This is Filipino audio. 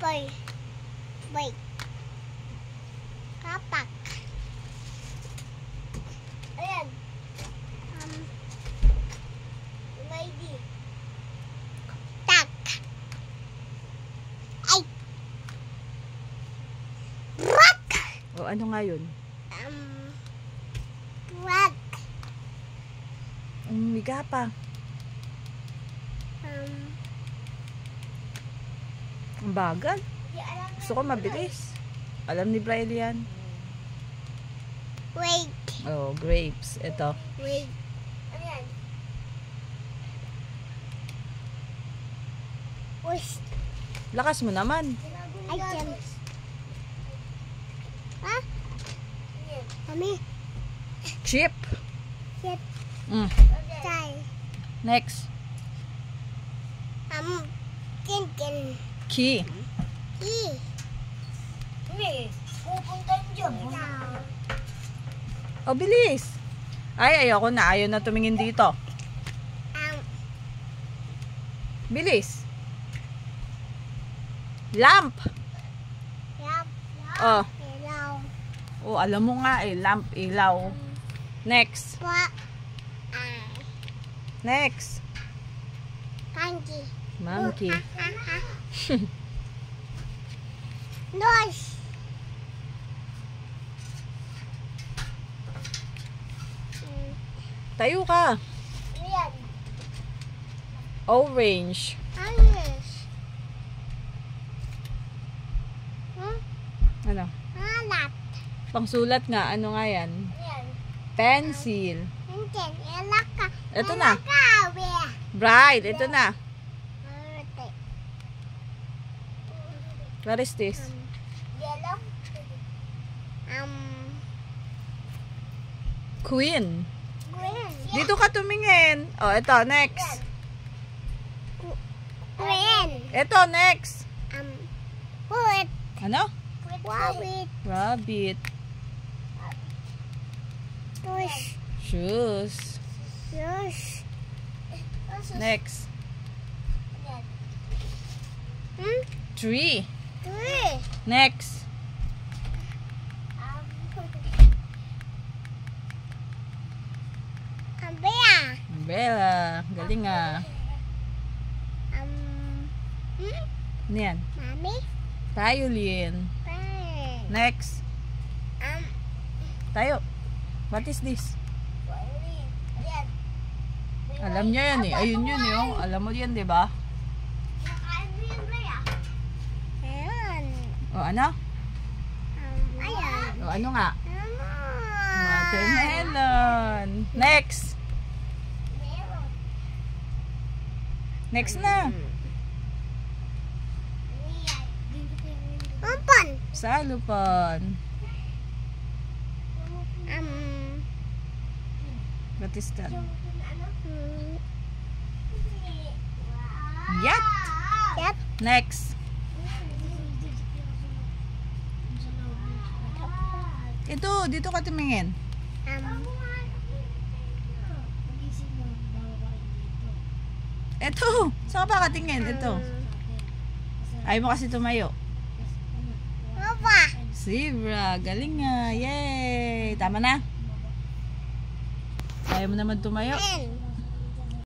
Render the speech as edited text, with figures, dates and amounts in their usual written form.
Apple. Wait. Kapak. Ayan. Lady. Tak. Ay. Rock. O, ano nga yun? Rock. Miga pa. Ang bagal. Gusto ko mabilis. Alam ni Briley yan. Wait. Oh, grapes. Ito. Wait. Ayan. Ush. Lakas mo naman. Ay, dyan. Ha? Kami. Chip. Chip. Tay. Next. Kinkin. Key. Key. Pupunta dyan. Oh, bilis. Ay, ayoko na. Ayaw na tumingin dito. Bilis. Lamp. Yap. Oh. Ilaw. Oh, alam mo nga eh. Lamp, ilaw. Next. Pa. Next. Monkey. Monkey. Nose. Tayo ka. Ayan. Orange. Ayos. Ano? Alat. Pangsulat nga. Ano nga yan? Ayan. Pencil. Kinkin. Ilak ka. Ito na. Kawe. Bright. Ito na. What is this? Yellow. Queen. Green. Dito ka tumingin. Oh, ito. Next. Green. Ito. Next. Wood. Ano? Rabbit. Rabbit. Push. Shoes. Push. Next. Tree. Three. Next. Bear. Umbrella. Galing ah. Ano yan? Mommy. Violin. Bang. Next. Tayo. What is this? Ayan. Alam niya yan eh. Ayun yun eh. Oh. Alam mo yan, di ba? Ayan. O ano? Ayan. O ano nga? Watermelon. Next. Next na. Umpon. Salupon. What is that? Yacht. Yep. Next. Ito, dito ka tumingin. Ito, saan ka pa katingin? Ito. Ayaw mo kasi tumayo. Papa. Zebra, galing nga. Yay! Tama na. Ayaw mo naman tumayo. Pen.